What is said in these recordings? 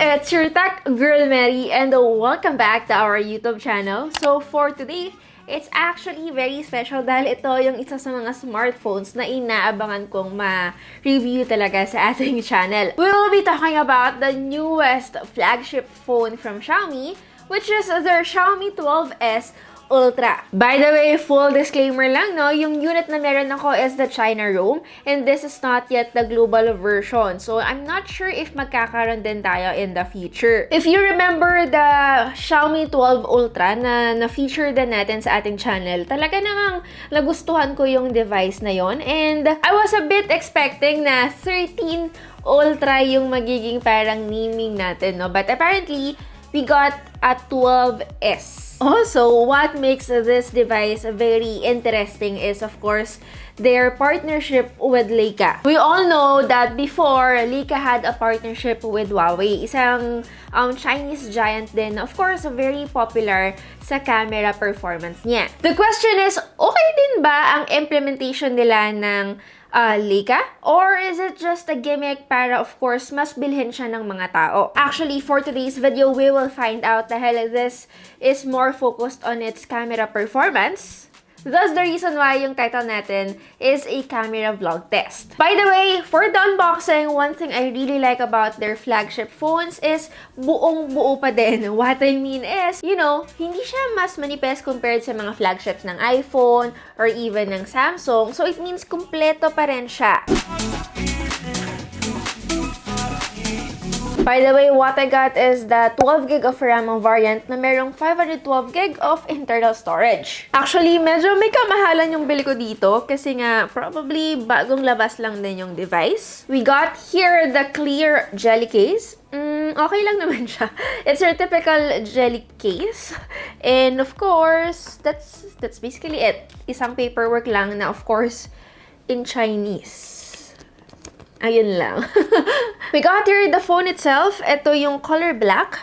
It's your tech girl Mary and welcome back to our YouTube channel. So for today, it's actually very special dahil ito yung isa sa mga smartphones na inaabangan kong ma-review talaga sa ating channel. We will be talking about the newest flagship phone from Xiaomi, which is their Xiaomi 12S Ultra. By the way, full disclaimer lang, no? Yung unit na meron ako is the China ROM and this is not yet the global version. So, I'm not sure if magkakaroon din tayo in the future. If you remember the Xiaomi 12 Ultra na feature din natin sa ating channel, talaga namang nagustuhan ko yung device na yon. And I was a bit expecting na 13 Ultra yung magiging parang naming natin, no? But apparently, we got a 12S. Also, what makes this device very interesting is, of course, their partnership with Leica. We all know that before, Leica had a partnership with Huawei, isang Chinese giant din, of course, very popular sa camera performance niya. The question is, okay din ba ang implementation nila ng Leica? Or is it just a gimmick para, of course, mas bilhin siya ng mga tao? Actually, for today's video, we will find out dahil this is more focused on its camera performance. Thus, the reason why yung title natin is a camera vlog test. By the way, for the unboxing, one thing I really like about their flagship phones is buong-buo pa din. What I mean is, you know, hindi siya mas manipis compared sa mga flagships ng iPhone or even ng Samsung. So, it means kumpleto pa rin siya. By the way, what I got is the 12 gig of RAM variant na merong 512 gig of internal storage. Actually, medyo may kamahalan yung bili ko dito kasi nga probably bagong labas lang din yung device. We got here the clear jelly case. Okay lang naman siya. It's your typical jelly case. And of course, that's basically it. Isang paperwork lang na of course in Chinese. Ayun lang. We got here the phone itself. Ito yung color black.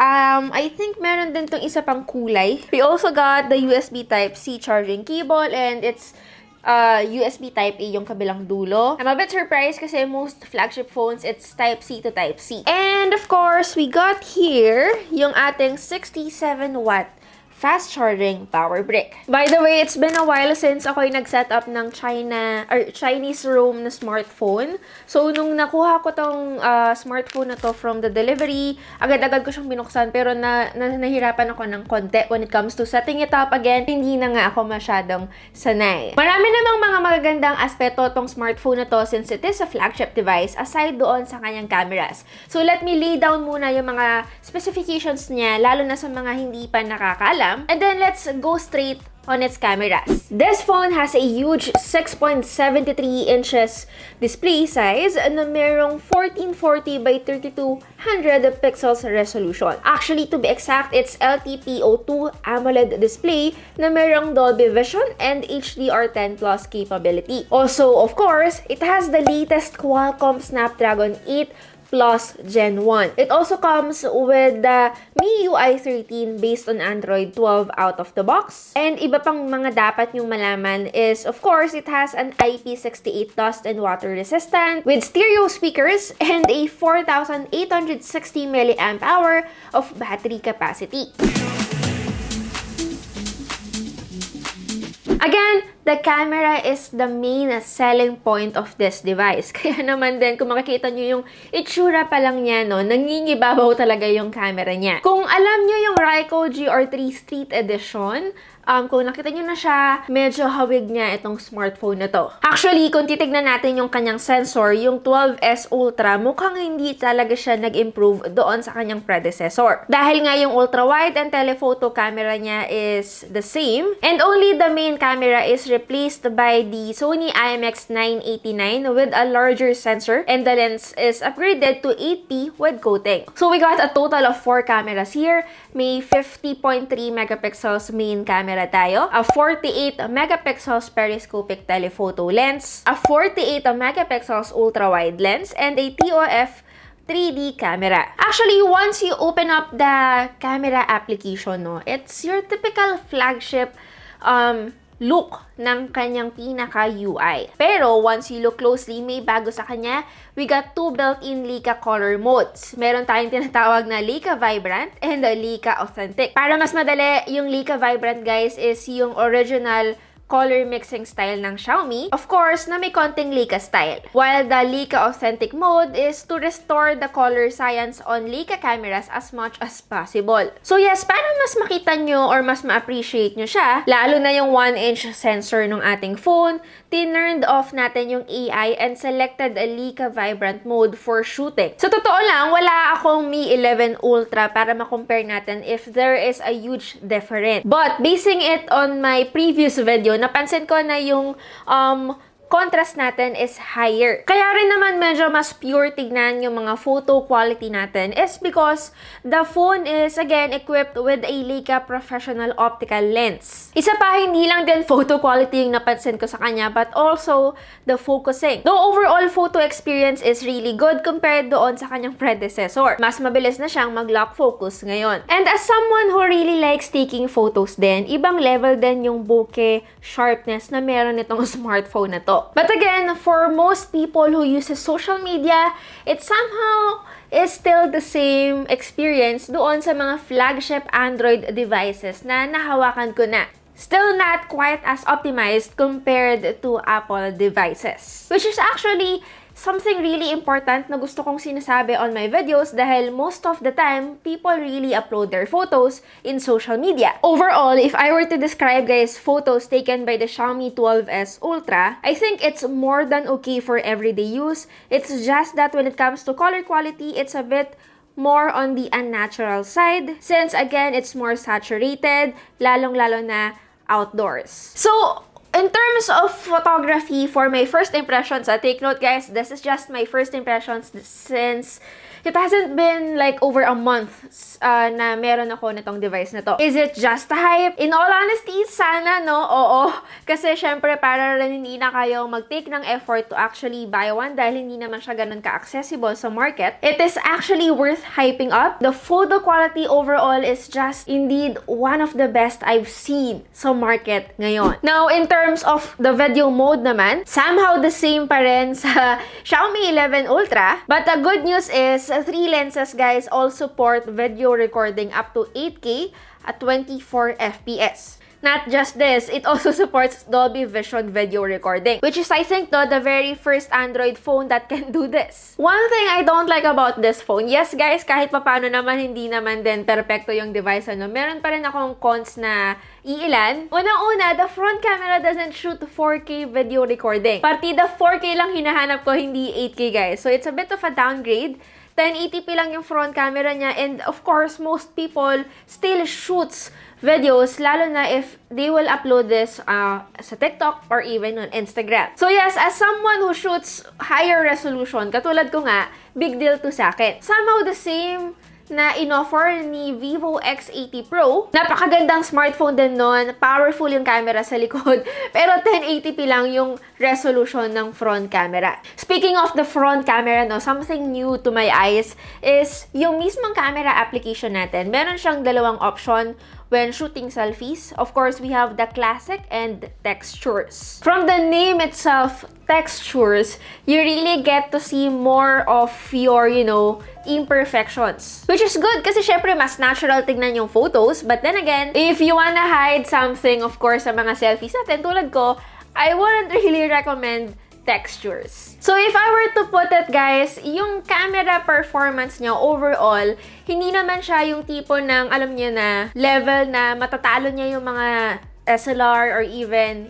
I think meron din tong isa pang kulay. We also got the USB Type-C charging cable and it's USB Type-A yung kabilang dulo. I'm a bit surprised kasi most flagship phones, it's Type-C to Type-C. And of course, we got here yung ating 67-watt fast charging power brick. By the way, it's been a while since ako'y nag-set up ng Chinese ROM na smartphone. So, nung nakuha ko tong smartphone na to from the delivery, agad-agad ko siyang binuksan pero nahirapan ako ng konti when it comes to setting it up again. Hindi na nga ako masyadong sanay. Marami namang mga magagandang aspeto tong smartphone na to since it is a flagship device aside doon sa kanyang cameras. So, let me lay down muna yung mga specifications niya, lalo na sa mga hindi pa nakakaalam. And then, let's go straight on its cameras. This phone has a huge 6.73 inches display size na merong 1440 by 3200 pixels resolution. Actually, to be exact, it's LTPO2 AMOLED display na merong Dolby Vision and HDR10 Plus capability. Also, of course, it has the latest Qualcomm Snapdragon 8 Plus Gen 1. It also comes with the MIUI 13 based on Android 12 out of the box. And iba pang mga dapat nyong malaman is, of course, it has an IP68 dust and water resistant with stereo speakers and a 4,860 mAh of battery capacity. Again, the camera is the main selling point of this device. Kaya naman din, kung makikita nyo yung itsura pa lang niya, no, nangingibabaw talaga yung camera niya. Kung alam nyo yung Ryko GR3 Street Edition, kung nakita nyo na siya, medyo hawig niya itong smartphone na to. Actually, kung titignan natin yung kanyang sensor, yung 12S Ultra, mukhang hindi talaga siya nag-improve doon sa kanyang predecessor. Dahil nga yung ultra-wide and telephoto camera niya is the same, and only the main camera is replaced by the Sony IMX989 with a larger sensor, and the lens is upgraded to 8P with coating. So we got a total of 4 cameras here. May 50.3 megapixels main camera tayo, a 48 megapixels periscopic telephoto lens, a 48 megapixels ultra-wide lens, and a TOF 3D camera. Actually, once you open up the camera application, no, it's your typical flagship look ng kanyang pinaka-UI. Pero once you look closely, may bago sa kanya. We got two built-in Leica color modes. Meron tayong tinatawag na Leica Vibrant and the Leica Authentic. Para mas madali, yung Leica Vibrant guys is yung original color mixing style ng Xiaomi. Of course, na may konting Leica style. While the Leica Authentic mode is to restore the color science on Leica cameras as much as possible. So yes, para mas makita nyo or mas ma-appreciate nyo siya, lalo na yung 1-inch sensor ng ating phone, tinurned off natin yung AI and selected a Leica Vibrant mode for shooting. So totoo lang, wala akong Mi 11 Ultra para ma-compare natin if there is a huge difference. But basing it on my previous video, napansin ko na yung contrast natin is higher. Kaya rin naman medyo mas pure tignan yung mga photo quality natin is because the phone is again equipped with a Leica professional optical lens. Isa pa, hindi lang din photo quality yung napansin ko sa kanya but also the focusing. Though overall photo experience is really good compared doon sa kanyang predecessor. Mas mabilis na siyang mag-lock focus ngayon. And as someone who really likes taking photos din, ibang level din yung bokeh sharpness na meron itong smartphone na to. But again, for most people who uses social media, it somehow is still the same experience doon sa mga flagship Android devices na nahawakan ko na. Still not quite as optimized compared to Apple devices. Which is actually something really important na gusto kong sinasabi on my videos dahil most of the time, people really upload their photos in social media. Overall, if I were to describe guys photos taken by the Xiaomi 12S Ultra, I think it's more than okay for everyday use. It's just that when it comes to color quality, it's a bit more on the unnatural side since again, it's more saturated, lalong-lalo na outdoors. So, in terms of photography, for my first impressions, take note guys, this is just my first impressions since it hasn't been like over a month na meron ako nitong device na to. Is it just a hype? In all honesty, sana no, oo. Kasi syempre para rin hindi na kayo mag-take ng effort to actually buy one dahil hindi naman siya ganun ka-accessible sa market. It is actually worth hyping up. The photo quality overall is just indeed one of the best I've seen sa market ngayon. Now, in terms of the video mode naman, somehow the same pa rin sa Xiaomi 11 Ultra. But the good news is, 3 lenses guys all support video recording up to 8K at 24 FPS. Not just this, it also supports Dolby Vision video recording, which is I think the very first Android phone that can do this. One thing I don't like about this phone, yes guys, kahit papano naman hindi naman din perfecto yung device meron pa rin akong cons na iilan. Unang-una, the front camera doesn't shoot 4K video recording. Partida 4K lang hinahanap ko, hindi 8K guys. So it's a bit of a downgrade. 1080p lang yung front camera niya and of course, most people still shoots videos, lalo na if they will upload this sa TikTok or even on Instagram. So yes, as someone who shoots higher resolution, katulad ko nga, big deal to sa akin. Somehow the same na in-offer ni Vivo X80 Pro. Napakagandang smartphone din nun. Powerful yung camera sa likod. Pero 1080p lang yung resolution ng front camera. Speaking of the front camera, no, something new to my eyes is yung mismong camera application natin. Meron siyang dalawang option when shooting selfies. Of course, we have the classic and textures. From the name itself, textures, you really get to see more of your, imperfections. Which is good kasi syempre mas natural tignan yung photos. But then again, if you wanna hide something, of course, sa mga selfies natin, tulad ko, I wouldn't really recommend textures. So if I were to put it guys, yung camera performance niya overall, hindi naman siya yung tipo ng, alam niyo na, level na matatalo niya yung mga SLR or even,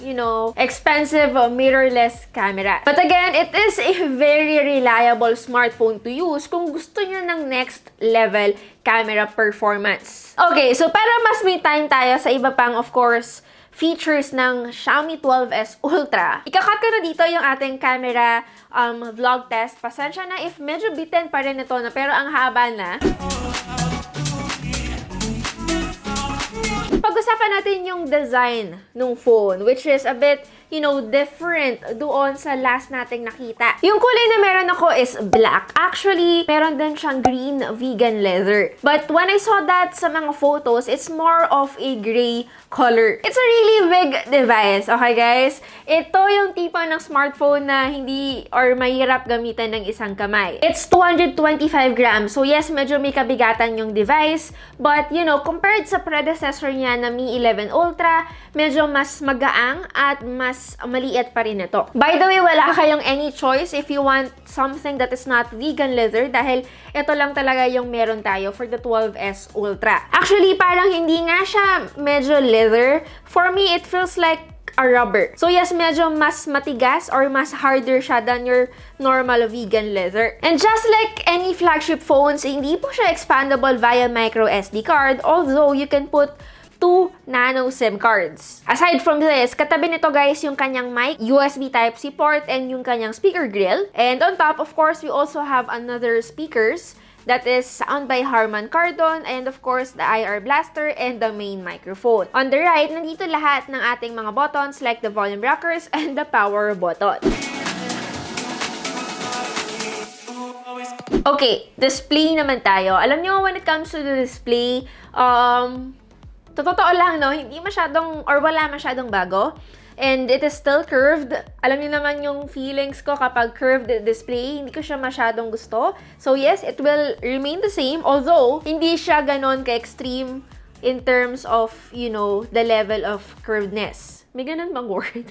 expensive mirrorless camera. But again, it is a very reliable smartphone to use kung gusto nyo ng next level camera performance. Okay, so para mas may time tayo sa iba pang, of course, features ng Xiaomi 12S Ultra, ikakat ko na dito yung ating camera vlog test. Pasensya na if medyo bitin pa rin ito na, pero ang haba na. Pag-usapan natin yung design ng phone, which is a bit, different doon sa last nating nakita. Yung kulay na meron ako is black. Actually, meron din siyang green vegan leather. But when I saw that sa mga photos, it's more of a gray color. It's a really big device, okay guys? Ito yung tipo ng smartphone na hindi or mahirap gamitan ng isang kamay. It's 225 grams. So yes, medyo may kabigatan yung device. But, compared sa predecessor niya na Mi 11 Ultra, medyo mas magaang at mas maliit pa rin ito. By the way, wala kayong any choice if you want something that is not vegan leather dahil ito lang talaga yung meron tayo for the 12S Ultra. Actually, parang hindi nga siya medyo leather. For me, it feels like a rubber. So yes, medyo mas matigas or mas harder siya than your normal vegan leather. And just like any flagship phones, hindi po siya expandable via micro SD card, although you can put 2 nano SIM cards. Aside from this, katabi nito guys yung kanyang mic, USB Type-C port, and yung kanyang speaker grill. And on top, of course, we also have another speakers that is sound by Harman Kardon, and of course, the IR blaster and the main microphone. On the right, nandito lahat ng ating mga buttons like the volume rockers and the power button. Okay, display naman tayo. Alam nyo, when it comes to the display, totoo lang, no? Hindi masyadong, or wala masyadong bago. And it is still curved. Alam niyo naman yung feelings ko kapag curved display, hindi ko siya masyadong gusto. So yes, it will remain the same. Although, hindi siya ganon ka-extreme in terms of, the level of curvedness. May ganon bang word?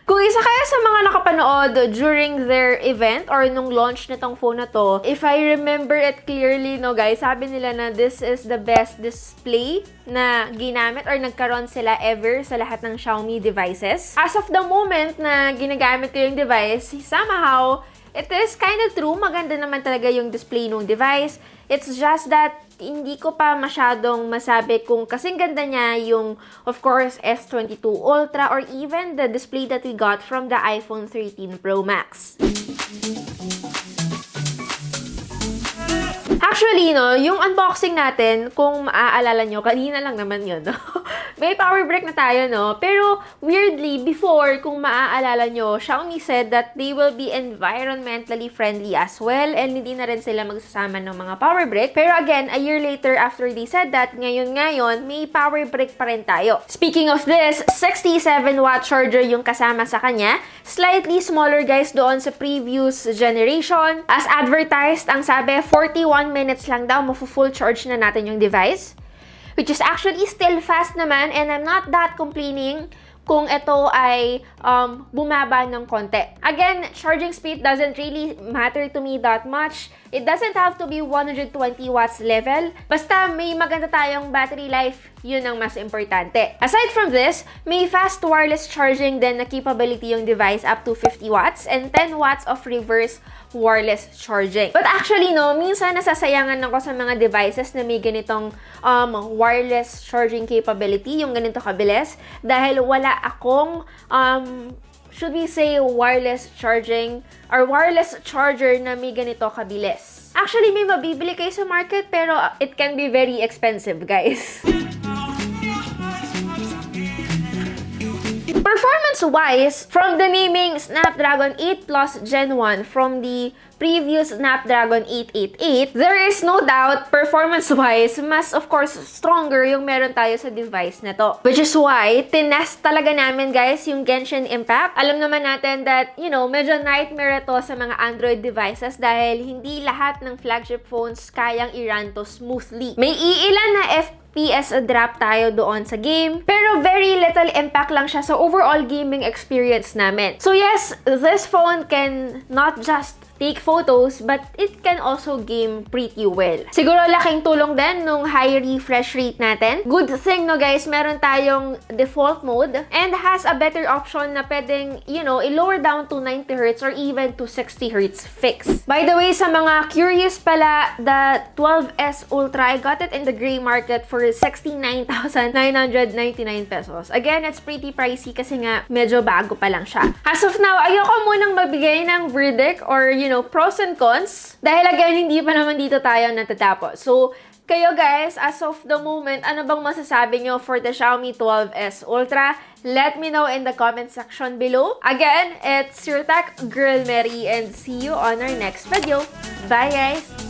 Kung isa kaya sa mga nakapanood during their event or nung launch nitong phone na to, if I remember it clearly, no guys, sabi nila na this is the best display na ginamit or nagkaroon sila ever sa lahat ng Xiaomi devices. As of the moment na ginagamit ko yung device, somehow, it is kind of true. Maganda naman talaga yung display ng device. It's just that hindi ko pa masyadong masabi kung kasing ganda niya yung, of course, S22 Ultra or even the display that we got from the iPhone 13 Pro Max. Actually, yung unboxing natin, kung maaalala nyo, kanina lang naman yun, no? May power brick na tayo, no? Pero, weirdly, before, kung maaalala nyo, Xiaomi said that they will be environmentally friendly as well, and hindi na rin sila magsasama ng mga power brick. Pero again, a year later after they said that, ngayon, may power brick pa rin tayo. Speaking of this, 67-watt charger yung kasama sa kanya. Slightly smaller, guys, doon sa previous generation. As advertised, ang sabi, 41 minutes lang daw, mafu-full charge na natin yung device. Which is actually still fast naman, and I'm not that complaining kung ito ay bumaba ng konti. Again, charging speed doesn't really matter to me that much. It doesn't have to be 120 watts level. Basta may maganda tayong battery life, yun ang mas importante. Aside from this, may fast wireless charging din na capability yung device up to 50 watts and 10 watts of reverse wireless charging. But actually, minsan nasasayangan ako sa mga devices na may ganitong wireless charging capability, yung ganito kabilis, dahil wala akong should we say wireless charging or wireless charger na may ganito kabilis. Actually, may mabibili kayo sa market pero it can be very expensive, guys. Performance-wise, from the naming Snapdragon 8 Plus Gen 1 from the previous Snapdragon 888, there is no doubt, performance-wise, mas of course stronger yung meron tayo sa device na to. Which is why, tinest talaga namin guys yung Genshin Impact. Alam naman natin that, medyo nightmare ito sa mga Android devices dahil hindi lahat ng flagship phones kayang i-run to smoothly. May iilan na FPS drop tayo doon sa game, pero very little impact lang siya sa overall gaming experience namin. So yes, this phone can not just take photos, but it can also game pretty well. Siguro laking tulong din nung high refresh rate natin. Good thing, guys, meron tayong default mode and has a better option na pwedeng, i-lower down to 90Hz or even to 60Hz fix. By the way, sa mga curious pala, the 12S Ultra, I got it in the gray market for 69,999 pesos. Again, it's pretty pricey kasi nga medyo bago pa lang siya. As of now, ayoko munang magbigay ng verdict or, pros and cons. Dahil again, hindi pa naman dito tayo natatapos. So, Kayo guys, as of the moment, ano bang masasabi nyo for the Xiaomi 12S Ultra? Let me know in the comment section below. Again, it's your tech girl Mary and see you on our next video. Bye guys!